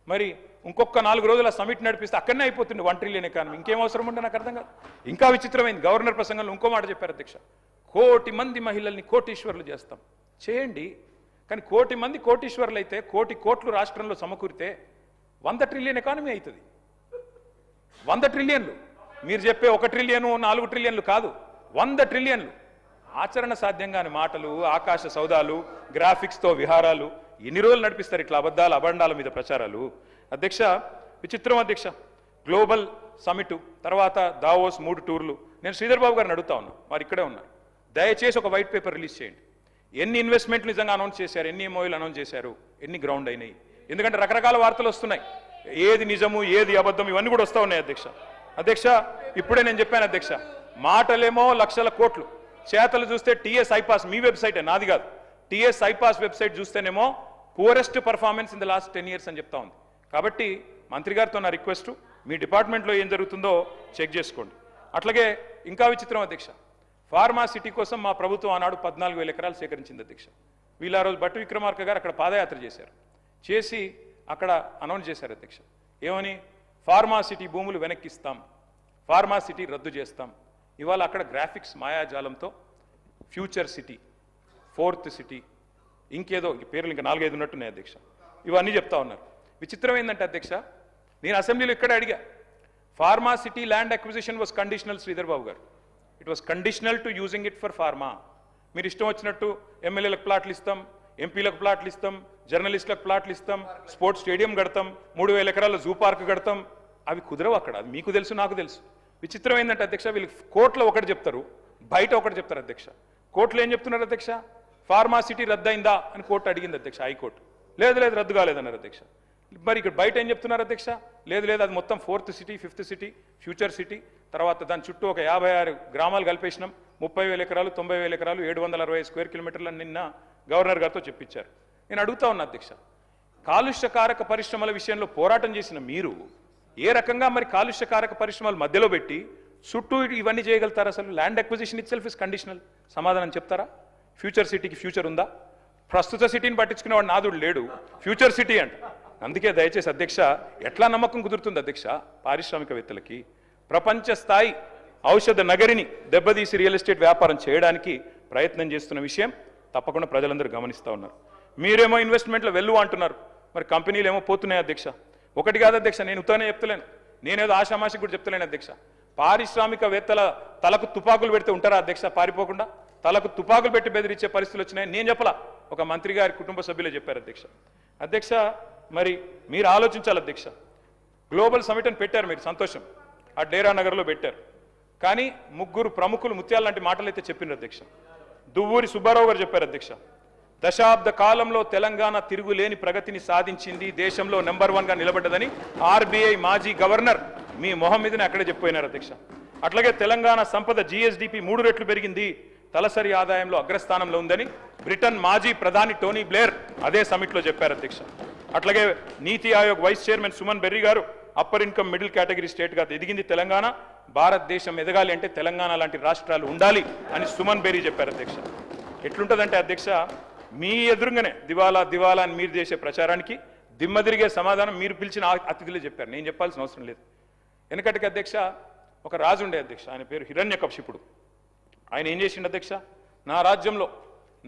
మరి ఇంకొక 4 రోజుల సమిట్ నడిపిస్తే అక్కడనే అయిపోతుంది 1 ట్రిలియన్ ఎకానమీ. ఇంకేం అవసరం ఉంటే నాకు అర్థం కాదు. ఇంకా విచిత్రమైంది, గవర్నర్ ప్రసంగంలో ఇంకో మాట చెప్పారు అధ్యక్ష, 1 కోటి మంది మహిళల్ని కోటీశ్వర్లు చేస్తాం. చేయండి, కానీ 1 కోటి మంది కోటీశ్వర్లు అయితే 1 కోటి కోట్లు రాష్ట్రంలో సమకూరితే 100 ట్రిలియన్ ఎకానమీ అవుతుంది. 100 ట్రిలియన్లు. మీరు చెప్పే 1 ట్రిలియన్ 4 ట్రిలియన్లు కాదు, 100 ట్రిలియన్లు. ఆచరణ సాధ్యంగాని మాటలు, ఆకాశ సౌదాలు, గ్రాఫిక్స్తో విహారాలు ఎన్ని రోజులు నడిపిస్తారు ఇట్లా అబద్ధాలు అబండాల మీద ప్రచారాలు? అధ్యక్ష విచిత్రం అధ్యక్ష. గ్లోబల్ సమిటు తర్వాత దావోస్ 3 టూర్లు. నేను శ్రీధర్ బాబు గారిని అడుగుతా ఉన్నా, వారు ఇక్కడే ఉన్నారు. దయచేసి ఒక వైట్ పేపర్ రిలీజ్ చేయండి. ఎన్ని ఇన్వెస్ట్మెంట్లు నిజంగా అనౌన్స్ చేశారు, ఎన్ని ఎంఓయూలు అనౌన్స్ చేశారు, ఎన్ని గ్రౌండ్ అయినాయి? ఎందుకంటే రకరకాల వార్తలు వస్తున్నాయి, ఏది నిజము ఏది అబద్ధం ఇవన్నీ కూడా వస్తూ ఉన్నాయి అధ్యక్ష. అధ్యక్ష ఇప్పుడే నేను చెప్పాను అధ్యక్ష, మాటలేమో లక్షల కోట్లు, చేతలు చూస్తే టీఎస్ ఐపాస్, మీ వెబ్సైటే నాది కాదు, టీఎస్ ఐపాస్ వెబ్సైట్ చూస్తేనేమో poorest performance in the last 10 years అని చెప్తా ఉంది. కాబట్టి మంత్రి గారితో నా రిక్వెస్ట్, మీ డిపార్ట్మెంట్లో ఏం జరుగుతుందో చెక్ చేసుకోండి. అట్లాగే ఇంకా విచిత్రం అధ్యక్ష, ఫార్మా సిటీ కోసం మా ప్రభుత్వం ఆనాడు 14,000 ఎకరాలు సేకరించింది అధ్యక్ష. వీళ్ళ రోజు భట్టు విక్రమార్క గారు అక్కడ పాదయాత్ర చేశారు, చేసి అక్కడ అనౌన్స్ చేశారు అధ్యక్ష. ఏమని? ఫార్మా సిటీ భూములు వెనక్కిస్తాం, ఫార్మా సిటీ రద్దు చేస్తాం. ఇవాళ అక్కడ గ్రాఫిక్స్ మాయాజాలంతో ఫ్యూచర్ సిటీ, 4th సిటీ, ఇంకేదో పేర్లు ఇంకా 4-5 ఉన్నట్టున్నాయి అధ్యక్ష. ఇవన్నీ చెప్తా ఉన్నారు. విచిత్రం ఏంటంటే అధ్యక్ష, నేను అసెంబ్లీలో ఇక్కడ అడిగా, pharma city land acquisition was conditional. Sridhar Babu గారు, it was conditional to using it for pharma. మీరు ఇష్టం వచ్చినట్టు ఎమ్మెల్యేలకు ప్లాట్లు ఇస్తాం, ఎంపీలకు ప్లాట్లు ఇస్తాం, జర్నలిస్టులకు ప్లాట్లు ఇస్తాం, స్పోర్ట్స్ స్టేడియం కడతాం, 3,000 ఎకరాల జూ పార్క్ కడతాం. అవి కుదరవు అక్కడ, అది మీకు తెలుసు నాకు తెలుసు. విచిత్రం ఏంటంటే అధ్యక్ష, వీళ్ళకి కోర్టులో ఒకటి చెప్తారు, బయట ఒకటి చెప్తారు అధ్యక్ష. కోర్టులో ఏం చెప్తున్నారు అధ్యక్ష? ఫార్మా సిటీ రద్దయిందా అని కోర్టు అడిగింది అధ్యక్ష, హైకోర్టు. లేదు రద్దు కాలేదన్నారు అధ్యక్ష. మరి ఇక్కడ బయట ఏం చెప్తున్నారు అధ్యక్ష? లేదు అది మొత్తం 4th city, 5th city, future city, తర్వాత దాని చుట్టూ ఒక 56 గ్రామాలు కలిపేసినాం, 30,000 ఎకరాలు, 90,000 ఎకరాలు, 760 స్క్వేర్ కిలోమీటర్లను నిన్న గవర్నర్ గారితో చెప్పించారు. నేను అడుగుతా ఉన్నా అధ్యక్ష, కాలుష్యకారక పరిశ్రమల విషయంలో పోరాటం చేసిన మీరు ఏ రకంగా మరి కాలుష్యకారక పరిశ్రమల మధ్యలో పెట్టి చుట్టూ ఇవన్నీ చేయగలుగుతారు? అసలు land acquisition it self is conditional. సమాధానం చెప్తారా? ఫ్యూచర్ సిటీకి ఫ్యూచర్ ఉందా? ప్రస్తుత సిటీని పట్టించుకునేవాడు నాదుడు లేడు, ఫ్యూచర్ సిటీ అంట. అందుకే దయచేసి అధ్యక్ష, ఎట్లా నమ్మకం కుదురుతుంది అధ్యక్ష పారిశ్రామికవేత్తలకి? ప్రపంచ స్థాయి ఔషధ నగరిని దెబ్బతీసి రియల్ ఎస్టేట్ వ్యాపారం చేయడానికి ప్రయత్నం చేస్తున్న విషయం తప్పకుండా ప్రజలందరూ గమనిస్తూ ఉన్నారు. మీరేమో ఇన్వెస్ట్మెంట్లో వెళ్ళు అంటున్నారు, మరి కంపెనీలు ఏమో పోతున్నాయి అధ్యక్ష. ఒకటి కాదు అధ్యక్ష, నేను ఉత్తనే చెప్తలేను, నేనేదో ఆషామాషి కూడా చెప్తలేను అధ్యక్ష. పారిశ్రామికవేత్తల తలకు తుపాకులు పెడితే ఉంటారా అధ్యక్ష పారిపోకుండా? తలకు తుపాకులు పెట్టి బెదిరించే పరిస్థితులు వచ్చినాయి. నేను చెప్పలా, ఒక మంత్రి గారి కుటుంబ సభ్యులే చెప్పారు అధ్యక్ష. అధ్యక్ష మరి మీరు ఆలోచించాలి అధ్యక్ష. గ్లోబల్ సమిట్ అని పెట్టారు మీరు, సంతోషం, ఆ డేరా నగర్లో పెట్టారు. కానీ ముగ్గురు ప్రముఖులు ముత్యాల లాంటి మాటలు అయితే చెప్పినారు అధ్యక్ష. దువ్వూరి సుబ్బారావు గారు చెప్పారు అధ్యక్ష, దశాబ్ద కాలంలో తెలంగాణ తిరుగులేని ప్రగతిని సాధించింది, దేశంలో నెంబర్ 1గా నిలబడ్డదని ఆర్బీఐ మాజీ గవర్నర్ మీ మొహం మీదనే అక్కడే చెప్పిపోయినారు అధ్యక్ష. అట్లాగే తెలంగాణ సంపద జీఎస్డిపి 3 రెట్లు పెరిగింది, తలసరి ఆదాయంలో అగ్రస్థానంలో ఉందని బ్రిటన్ మాజీ ప్రధాని టోనీ బ్లేర్ అదే సమిట్లో చెప్పారు అధ్యక్ష. అట్లాగే నీతి ఆయోగ్ వైస్ చైర్మన్ సుమన్ బెర్రీ గారు అప్పర్ ఇన్కమ్ మిడిల్ కేటగిరీ స్టేట్గా ఎదిగింది తెలంగాణ, భారతదేశం ఎదగాలి అంటే తెలంగాణ లాంటి రాష్ట్రాలు ఉండాలి అని సుమన్ బెర్రీ చెప్పారు అధ్యక్ష. ఎట్లుంటుందంటే అధ్యక్ష, మీ ఎదురుగానే దివాలా దివాలా అని మీరు చేసే ప్రచారానికి దిమ్మ తిరిగే సమాధానం మీరు పిలిచిన అతిథులే చెప్పారు, నేను చెప్పాల్సిన అవసరం లేదు. వెనకటికి అధ్యక్ష ఒక రాజు ఉండే అధ్యక్ష, ఆయన పేరు హిరణ్యకశిపుడు. ఆయన ఏం చేసిండు అధ్యక్ష, నా రాజ్యంలో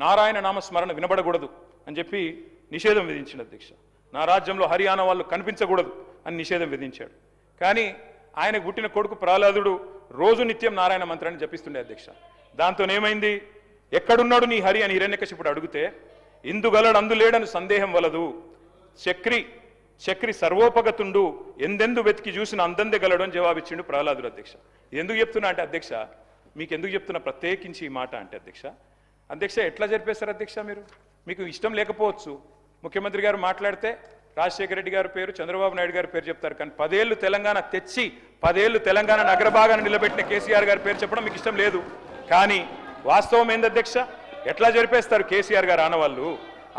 నారాయణ నామస్మరణ వినబడకూడదు అని చెప్పి నిషేధం విధించిండు అధ్యక్ష. నా రాజ్యంలో హరియానా వాళ్ళు కనిపించకూడదు అని నిషేధం విధించాడు. కానీ ఆయనకు పుట్టిన కొడుకు ప్రహ్లాదుడు రోజు నిత్యం నారాయణ మంత్రాన్ని జపిస్తుండే అధ్యక్ష. దాంతోనేమైంది, ఎక్కడున్నాడు నీ హరి అని హిరణ్యకశిపుడు అడిగితే, ఇందుగలడు అందులేడని సందేహం వలదు, చక్రి సర్వోపగతుండు, ఎందెందు వెతికి చూసిన అందందే గలడు అని జవాబిచ్చిండు ప్రహ్లాదుడు అధ్యక్ష. ఎందుకు చెప్తున్నా అంటే అధ్యక్ష, మీకు ఎందుకు చెప్తున్నా ప్రత్యేకించి ఈ మాట అంటే అధ్యక్ష ఎట్లా జరిపేస్తారు అధ్యక్ష? మీకు ఇష్టం లేకపోవచ్చు, ముఖ్యమంత్రి గారు మాట్లాడితే రాజశేఖర రెడ్డి గారి పేరు, చంద్రబాబు నాయుడు గారి పేరు చెప్తారు. కానీ 10 ఏళ్ళు తెలంగాణ తెచ్చి 10 ఏళ్ళు తెలంగాణ అగ్రభాగాన్ని నిలబెట్టిన కేసీఆర్ గారి పేరు చెప్పడం మీకు ఇష్టం లేదు. కానీ వాస్తవం ఏంది అధ్యక్ష, ఎట్లా జరిపేస్తారు కేసీఆర్ గారు ఆనవాళ్ళు?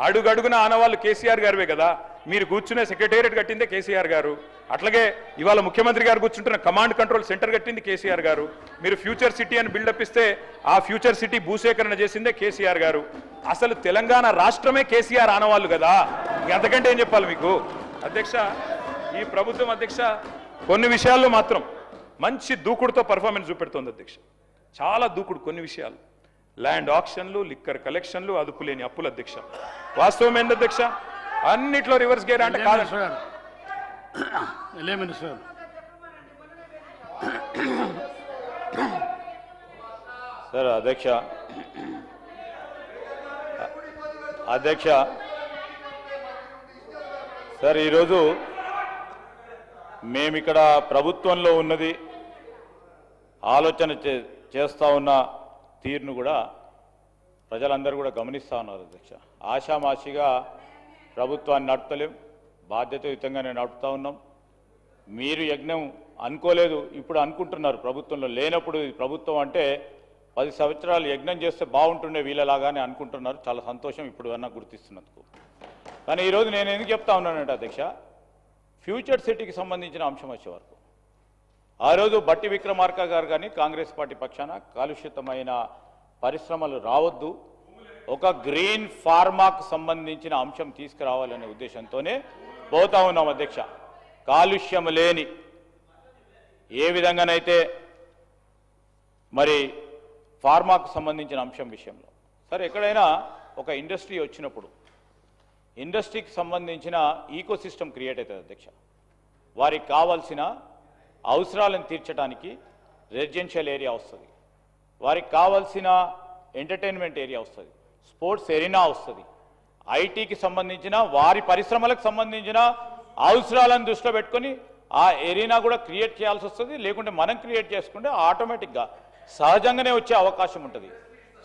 అడుగడుగున ఆనవాళ్ళు కేసీఆర్ గారివే కదా. మీరు కూర్చునే సెక్రటేరియట్ కట్టిందే కేసీఆర్ గారు, అట్లాగే ఇవాళ ముఖ్యమంత్రి గారు కూర్చుంటున్న కమాండ్ కంట్రోల్ సెంటర్ కట్టింది కేసీఆర్ గారు. మీరు ఫ్యూచర్ సిటీ అని బిల్డప్ ఇస్తే ఆ ఫ్యూచర్ సిటీ భూసేకరణ చేసిందే కేసీఆర్ గారు. అసలు తెలంగాణ రాష్ట్రమే కేసీఆర్ ఆనవాళ్ళు కదా, అంతకంటే ఏం చెప్పాలి మీకు అధ్యక్ష? ఈ ప్రభుత్వం అధ్యక్ష కొన్ని విషయాల్లో మాత్రం మంచి దూకుడుతో పర్ఫార్మెన్స్ చూపెడుతోంది అధ్యక్ష, చాలా దూకుడు. కొన్ని విషయాలు ల్యాండ్ ఆక్షన్లు, లిక్కర్ కలెక్షన్లు, అదుపులేని అప్పులు అధ్యక్ష. వాస్తవం ఏంది అధ్యక్ష, అన్నిట్లో రివర్స్ గేర్ అంటే కాదు. సార్ అధ్యక్ష సార్, ఈరోజు మేమిక్కడ ప్రభుత్వంలో ఉన్నది ఆలోచన చేస్తూ ఉన్న తీరును కూడా ప్రజలందరూ కూడా గమనిస్తూ ఉన్నారు అధ్యక్ష. ఆషామాషిగా ప్రభుత్వాన్ని నడుపుతలేం, బాధ్యతాయుతంగానే నడుపుతూ ఉన్నాం. మీరు యజ్ఞం అనుకోలేదు, ఇప్పుడు అనుకుంటున్నారు. ప్రభుత్వంలో లేనప్పుడు ప్రభుత్వం అంటే 10 సంవత్సరాలు యజ్ఞం చేస్తే బాగుంటుండే వీళ్ళలాగానే అనుకుంటున్నారు. చాలా సంతోషం ఇప్పుడు అన్నా గుర్తిస్తున్నందుకు. కానీ ఈరోజు నేను ఎందుకు చెప్తా ఉన్నానంటే అధ్యక్ష, ఫ్యూచర్ సిటీకి సంబంధించిన అంశం వచ్చే వరకు ఆ రోజు బట్టి విక్రమార్క గారు కానీ కాంగ్రెస్ పార్టీ పక్షాన కాలుష్యతమైన పరిశ్రమలు రావద్దు, ఒక గ్రీన్ ఫార్మాకు సంబంధించిన అంశం తీసుకురావాలనే ఉద్దేశంతోనే పోతా ఉన్నాం అధ్యక్ష. కాలుష్యం లేని ఏ విధంగానైతే మరి ఫార్మాకు సంబంధించిన అంశం విషయంలో సరే, ఎక్కడైనా ఒక ఇండస్ట్రీ వచ్చినప్పుడు ఇండస్ట్రీకి సంబంధించిన ఈకో సిస్టమ్ క్రియేట్ అవుతుంది అధ్యక్ష. వారికి కావాల్సిన అవసరాలను తీర్చడానికి రెసిడెన్షియల్ ఏరియా వస్తుంది, వారికి కావాల్సిన ఎంటర్టైన్మెంట్ ఏరియా వస్తుంది, స్పోర్ట్స్ ఎరీనా వస్తుంది, ఐటీకి సంబంధించిన వారి పరిశ్రమలకు సంబంధించిన అవసరాలను దృష్టిలో పెట్టుకొని ఆ ఎరీనా కూడా క్రియేట్ చేయాల్సి వస్తుంది. లేకుంటే మనం క్రియేట్ చేసుకుంటే ఆటోమేటిక్గా సహజంగానే వచ్చే అవకాశం ఉంటుంది.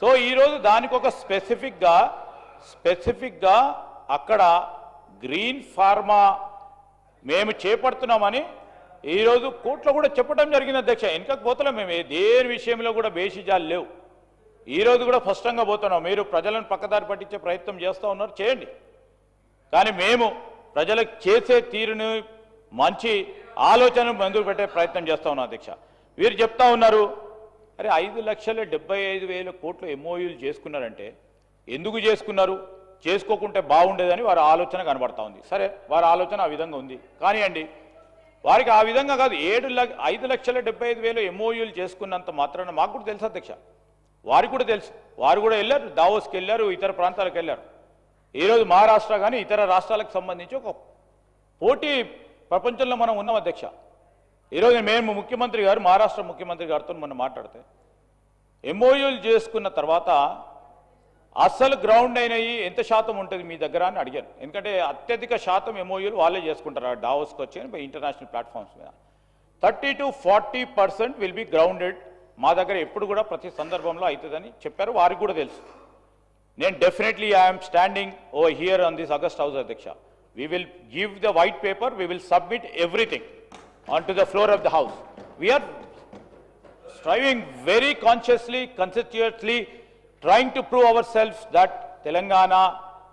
సో ఈరోజు దానికి ఒక స్పెసిఫిక్గా అక్కడ గ్రీన్ ఫార్మా మేము చేపడుతున్నామని ఈరోజు కోర్టులో కూడా చెప్పడం జరిగింది అధ్యక్ష. వెనుకకు పోతున్నాం మేము, దేని విషయంలో కూడా బేషిజాలు లేవు. ఈరోజు కూడా స్పష్టంగా పోతున్నాం. మీరు ప్రజలను పక్కదారి పట్టించే ప్రయత్నం చేస్తూ ఉన్నారు, చేయండి. కానీ మేము ప్రజలకు చేసే తీరుని మంచి ఆలోచన ముందుకు పెట్టే ప్రయత్నం చేస్తూ ఉన్నాం అధ్యక్ష. వీరు చెప్తా ఉన్నారు, అరే 5,75,000 కోట్లు ఎంఓయూలు చేసుకున్నారంటే ఎందుకు చేసుకున్నారు? చేసుకోకుంటే బాగుండేదని వారి ఆలోచన కనబడతా ఉంది. సరే, వారి ఆలోచన ఆ విధంగా ఉంది కానివ్వండి. వారికి ఆ విధంగా కాదు, 5,75,000 ఎంఓయూలు చేసుకున్నంత మాత్రాన మాకు కూడా తెలుసు అధ్యక్ష, వారికి కూడా తెలుసు. వారు కూడా వెళ్ళారు, దావోస్కి వెళ్ళారు, ఇతర ప్రాంతాలకు వెళ్ళారు. ఈరోజు మహారాష్ట్ర కానీ ఇతర రాష్ట్రాలకు సంబంధించి ఒక పోటీ ప్రపంచంలో మనం ఉన్నాం అధ్యక్ష. ఈరోజు మేము ముఖ్యమంత్రి గారు మహారాష్ట్ర ముఖ్యమంత్రి గారితో మనం మాట్లాడితే ఎంఓయూలు చేసుకున్న తర్వాత అసలు గ్రౌండ్ అయినవి ఎంత శాతం ఉంటుంది మీ దగ్గర అని అడిగాను. ఎందుకంటే అత్యధిక శాతం ఎంఓయూలు వాళ్ళే చేసుకుంటారు డావోస్కి వచ్చి ఇంటర్నేషనల్ ప్లాట్ఫామ్స్ మీద. 30 to 40% విల్ బి గ్రౌండెడ్. మా దగ్గర ఎప్పుడు కూడా ప్రతి సందర్భంలో అవుతుందని చెప్పారు, వారికి కూడా తెలుసు. నేను definitely I'm standing over here on this August house అధ్యక్ష. We will give the white paper, we will submit everything onto the floor of the house. We are striving very consciously, conscientiously, trying to prove ourselves that Telangana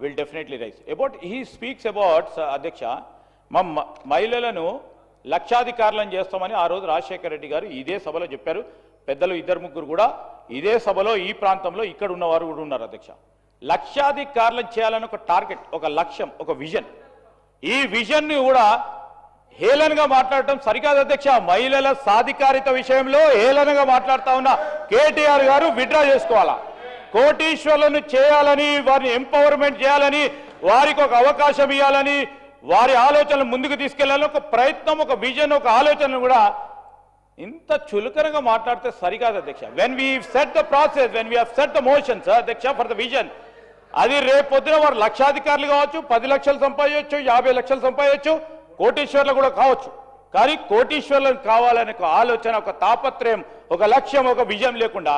will definitely rise. He speaks about, Adhyaksha, మహిళలను లక్షాధికారులను చేస్తామని ఆ రోజు రాజశేఖర రెడ్డి గారు ఇదే సభలో చెప్పారు. పెద్దలు ఇద్దరు ముగ్గురు కూడా ఇదే సభలో ఈ ప్రాంతంలో ఇక్కడ ఉన్నవారు కూడా ఉన్నారు అధ్యక్ష. లక్షాధికారులను చేయాలని ఒక టార్గెట్, ఒక లక్ష్యం, ఒక విజన్. ఈ విజన్ ని కూడా హేళనగా మాట్లాడటం సరికాదు అధ్యక్ష. మహిళల సాధికారిత విషయంలో హేళనగా మాట్లాడుతా ఉన్న కేటీఆర్ గారు విత్డ్రా చేసుకోవాలా. కోటీశ్వర్లను చేయాలని, వారిని ఎంపవర్మెంట్ చేయాలని, వారికి ఒక అవకాశం ఇవ్వాలని, వారి ఆలోచనలు ముందుకు తీసుకెళ్లాలని ఒక ప్రయత్నం, ఒక విజన్, ఒక ఆలోచన కూడా ఇంత చులకనగా మాట్లాడితే సరికాదు అధ్యక్ష. When we set the process, when we have set the motions అధ్యక్ష ఫర్ ద విజన్, అది రేపు పొద్దున వారు లక్షాధికారులు కావచ్చు, 10 లక్షలు సంపాదించవచ్చు, 50 లక్షలు సంపాదించవచ్చు, కోటీశ్వర్లు కూడా కావచ్చు. కానీ కోటీశ్వర్లను కావాలనే ఒక ఆలోచన, ఒక తాపత్రయం, ఒక లక్ష్యం, ఒక విజన్ లేకుండా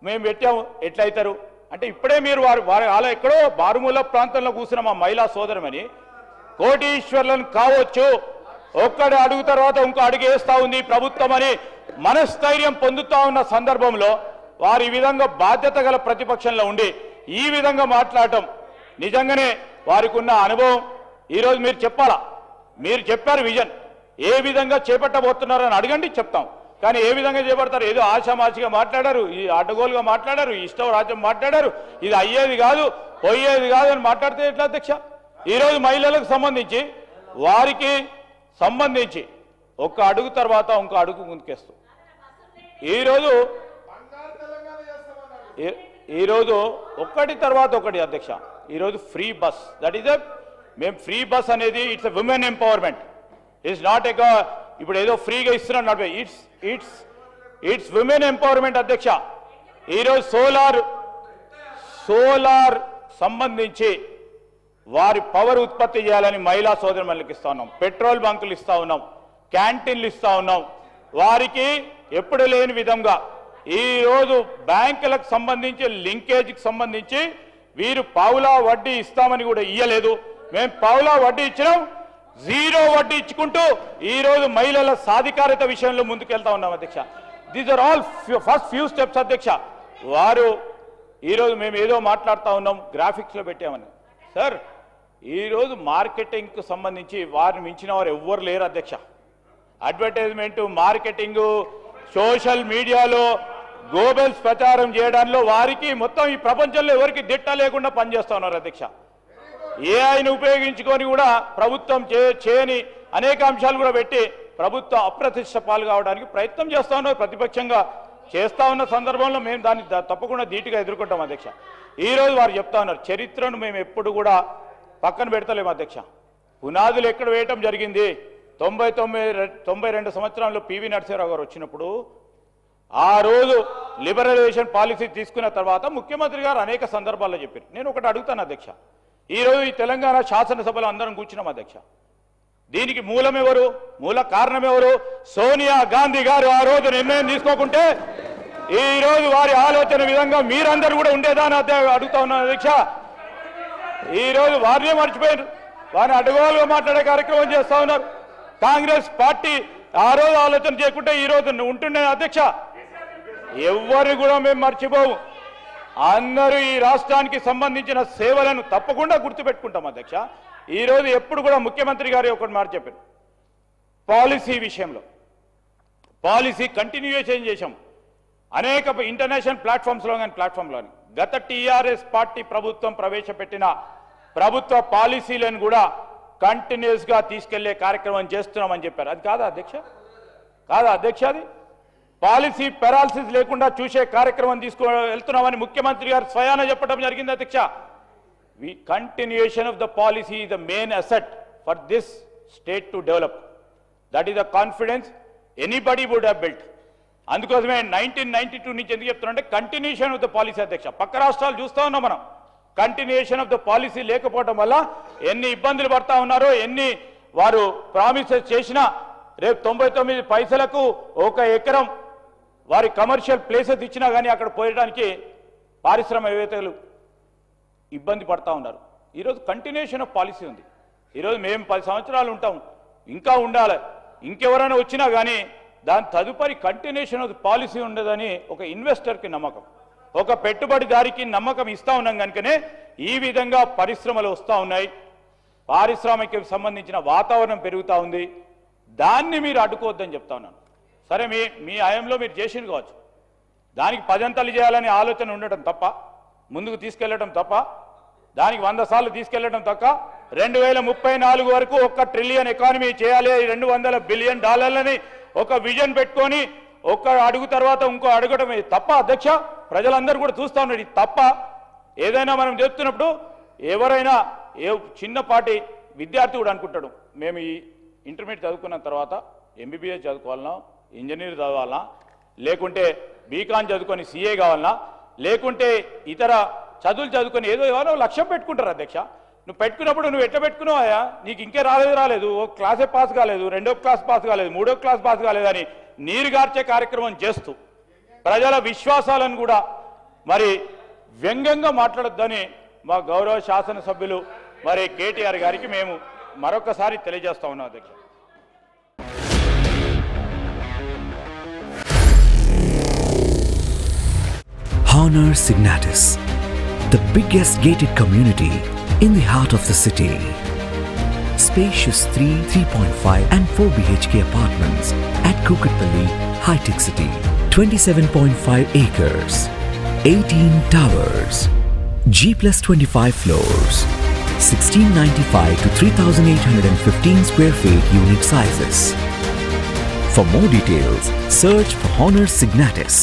మేము పెట్టాము ఎట్లయితారు అంటే ఇప్పుడే మీరు వారి అలా ఎక్కడో బారుమూల ప్రాంతంలో కూర్చున్న మా మహిళా సోదరమని కోటీశ్వర్లను కావచ్చు, ఒక్కడి అడుగు తర్వాత ఇంకో అడుగు వేస్తా ఉంది ప్రభుత్వం అని మనస్థైర్యం పొందుతా ఉన్న సందర్భంలో వారు ఈ విధంగా బాధ్యత గల ప్రతిపక్షంలో ఉండి ఈ విధంగా మాట్లాడటం నిజంగానే వారికి ఉన్న అనుభవం ఈరోజు మీరు చెప్పాలా. మీరు చెప్పారు విజన్ ఏ విధంగా చేపట్టబోతున్నారని అడగండి, చెప్తాం. కానీ ఏ విధంగా చేపడతారు? ఏదో ఆశామాషిగా మాట్లాడారు, ఈ అడ్డగోలుగా మాట్లాడారు, ఇష్టం రాజ్యం మాట్లాడారు, ఇది అయ్యేది కాదు పోయేది కాదు అని మాట్లాడితే ఎట్లా అధ్యక్ష? ఈరోజు మహిళలకు సంబంధించి వారికి సంబంధించి ఒక అడుగు తర్వాత ఇంకో అడుగు ముందుకేస్తూ ఈరోజు ఒకటి తర్వాత ఒకటి అధ్యక్ష. ఈరోజు ఫ్రీ బస్, దట్ ఈస్ మేము ఫ్రీ బస్ అనేది it's women empowerment. It's not a ఇప్పుడు ఏదో ఫ్రీగా ఇస్తున్నాడు, ఇట్స్ విమెన్ ఎంపవర్మెంట్ అధ్యక్ష. ఈరోజు సోలార్ సంబంధించి వారి పవర్ ఉత్పత్తి చేయాలని మహిళా సోదరులకు ఇస్తా ఉన్నాం, పెట్రోల్ బంకులు ఇస్తా ఉన్నాం, క్యాంటీన్లు ఇస్తా ఉన్నాం. వారికి ఎప్పుడు లేని విధంగా ఈరోజు బ్యాంకులకు సంబంధించి లింకేజ్కి సంబంధించి వీరు పావులా వడ్డీ ఇస్తామని కూడా ఇయ్యలేదు. మేము పావులా వడ్డీ ఇచ్చినాం, 0 వడ్డీ ఇచ్చుకుంటూ ఈరోజు మహిళల సాధికారత విషయంలో ముందుకెళ్తా ఉన్నాం అధ్యక్ష. These are all first few steps అధ్యక్ష. వారు ఈరోజు మేము ఏదో మాట్లాడుతూ ఉన్నాం, గ్రాఫిక్స్లో పెట్టామని. సార్ ఈరోజు మార్కెటింగ్కు సంబంధించి వారిని మించిన వారు ఎవ్వరు లేరు అధ్యక్ష. అడ్వర్టైజ్మెంట్, మార్కెటింగ్, సోషల్ మీడియాలో గోబెల్స్ ప్రచారం చేయడంలో వారికి మొత్తం ఈ ప్రపంచంలో ఎవరికి దిట్ట లేకుండా పనిచేస్తూ ఉన్నారు అధ్యక్ష. ఏఐని ఉపయోగించుకొని కూడా ప్రభుత్వం చేయని అనేక అంశాలు కూడా పెట్టి ప్రభుత్వ అప్రతిష్ట పాలు కావడానికి ప్రయత్నం చేస్తూ ఉన్నారు. ప్రతిపక్షంగా చేస్తూ ఉన్న సందర్భంలో మేము దాన్ని తప్పకుండా ధీటుగా ఎదుర్కొంటాం అధ్యక్ష. ఈరోజు వారు చెప్తా ఉన్నారు చరిత్రను మేము ఎప్పుడు కూడా పక్కన పెడతలేము అధ్యక్ష. పునాదులు ఎక్కడ వేయటం జరిగింది? 92 సంవత్సరంలో పివి నరసింహారావు గారు వచ్చినప్పుడు ఆ రోజు లిబరలైజేషన్ పాలసీ తీసుకున్న తర్వాత ముఖ్యమంత్రి గారు అనేక సందర్భాల్లో చెప్పారు. నేను ఒకటి అడుగుతాను అధ్యక్ష, ఈరోజు ఈ తెలంగాణ శాసనసభలో అందరం కూర్చున్నాం అధ్యక్ష. దీనికి మూలం ఎవరు? మూల కారణం ఎవరు? సోనియా గాంధీ గారు ఆ రోజు నిర్ణయం తీసుకోకుంటే ఈ రోజు వారి ఆలోచన విధంగా మీరందరూ కూడా ఉండేదాని అడుగుతా ఉన్నాను అధ్యక్ష. ఈ రోజు వారినే మర్చిపోయారు, వారిని అడ్డగోలుగా మాట్లాడే కార్యక్రమం చేస్తా ఉన్నారు. కాంగ్రెస్ పార్టీ ఆ రోజు ఆలోచన చేయకుంటే ఈ రోజు ఉంటుండే అధ్యక్ష. ఎవ్వరు కూడా మేము మర్చిపోవు. అందరూ ఈ రాష్ట్రానికి సంబంధించిన సేవలను తప్పకుండా గుర్తుపెట్టుకుంటాం అధ్యక్ష. ఈరోజు ఎప్పుడు కూడా ముఖ్యమంత్రి గారు ఒకటి మాట చెప్పారు, పాలసీ విషయంలో పాలసీ కంటిన్యూయేషన్ చేశాం అనేక ఇంటర్నేషనల్ ప్లాట్ఫామ్స్లో కానీ ప్లాట్ఫామ్లో. గత టీఆర్ఎస్ పార్టీ ప్రభుత్వం ప్రవేశపెట్టిన ప్రభుత్వ పాలసీలను కూడా కంటిన్యూస్గా తీసుకెళ్లే కార్యక్రమం చేస్తున్నామని చెప్పారు. అది కాదా అధ్యక్ష? కాదా అధ్యక్ష? అది పాలసీ పెరాలసిస్ లేకుండా చూసే కార్యక్రమం వెళ్తున్నామని ముఖ్యమంత్రి గారు స్వయాన చెప్పడం జరిగింది అధ్యక్ష. continuation of the policy is the main asset for this state to develop. That is the confidence anybody would have built. అందుకోసమే 1992 నుంచి ఎందుకు చెప్తున్నారంటే కంటిన్యూషన్ ఆఫ్ ద పాలసీ అధ్యక్ష. పక్క రాష్ట్రాలు చూస్తూ ఉన్నాం మనం. కంటిన్యూషన్ ఆఫ్ ద పాలసీ లేకపోవడం వల్ల ఎన్ని ఇబ్బందులు పడతా ఉన్నారో, ఎన్ని వారు ప్రామిసెస్ చేసినా రేపు 99 పైసలకు ఒక ఎకరం వారి కమర్షియల్ ప్లేసెస్ ఇచ్చినా కానీ అక్కడ పోయడానికి పారిశ్రామికవేత్తలు ఇబ్బంది పడతా ఉన్నారు. ఈరోజు కంటిన్యూషన్ ఆఫ్ పాలసీ ఉంది. ఈరోజు మేము 10 సంవత్సరాలు ఉంటాం, ఇంకా ఉండాలి, ఇంకెవరైనా వచ్చినా కానీ దాని తదుపరి కంటిన్యూషన్ ఆఫ్ పాలసీ ఉండదని ఒక ఇన్వెస్టర్కి నమ్మకం, ఒక పెట్టుబడిదారికి నమ్మకం ఇస్తా ఉన్నాం కనుకనే ఈ విధంగా పరిశ్రమలు వస్తూ ఉన్నాయి. పారిశ్రామిక సంబంధించిన వాతావరణం పెరుగుతూ ఉంది. దాన్ని మీరు అడ్డుకోవద్దని చెప్తా ఉన్నాను. సరే, మీ హయాంలో మీరు చేసింది కావచ్చు, దానికి 10 అంతలు చేయాలనే ఆలోచన ఉండటం తప్ప, ముందుకు తీసుకెళ్లడం తప్ప, దానికి 100 సార్లు తీసుకెళ్లడం తప్ప 2034 వరకు 1 ట్రిలియన్ ఎకానమీ చేయాలి, $200 బిలియన్ ఒక విజన్ పెట్టుకొని ఒక్క అడుగు తర్వాత ఇంకో అడగడం తప్ప అధ్యక్ష. ప్రజలందరూ కూడా చూస్తూ ఉన్నారు. ఇది తప్ప. ఏదైనా మనం చెప్తున్నప్పుడు ఎవరైనా చిన్నపాటి విద్యార్థి కూడా అనుకుంటాడు, మేము ఈ ఇంటర్మీడియట్ చదువుకున్న తర్వాత ఎంబీబీఎస్ చదువుకోవాలన్నా, ఇంజనీర్ చదవాలన్నా, లేకుంటే బీకాన్ చదువుకొని సీఏ కావాలన్నా, లేకుంటే ఇతర చదువులు చదువుకొని ఏదో లక్ష్యం పెట్టుకుంటారు అధ్యక్ష. నువ్వు పెట్టుకున్నప్పుడు నువ్వు ఎట్లా పెట్టుకున్నావా? నీకు ఇంకే రాలేదు, ఓ క్లాసే పాస్ కాలేదు, 2వ క్లాస్ పాస్ కాలేదు, 3వ క్లాస్ పాస్ కాలేదని నీరుగార్చే కార్యక్రమం చేస్తూ ప్రజల విశ్వాసాలను కూడా మరి వ్యంగ్యంగా మాట్లాడొద్దని మా గౌరవ శాసనసభ్యులు మరి కేటీఆర్ గారికి మేము మరొకసారి తెలియజేస్తా ఉన్నాం అధ్యక్ష. Honor Signatus, the biggest gated community in the heart of the city. Spacious 3, 3.5 and 4 BHK apartments at Kukatpalli, High-Tech City. 27.5 acres, 18 towers, G+25 floors, 1695 to 3815 square feet unit sizes. For more details, search for Honor Signatus.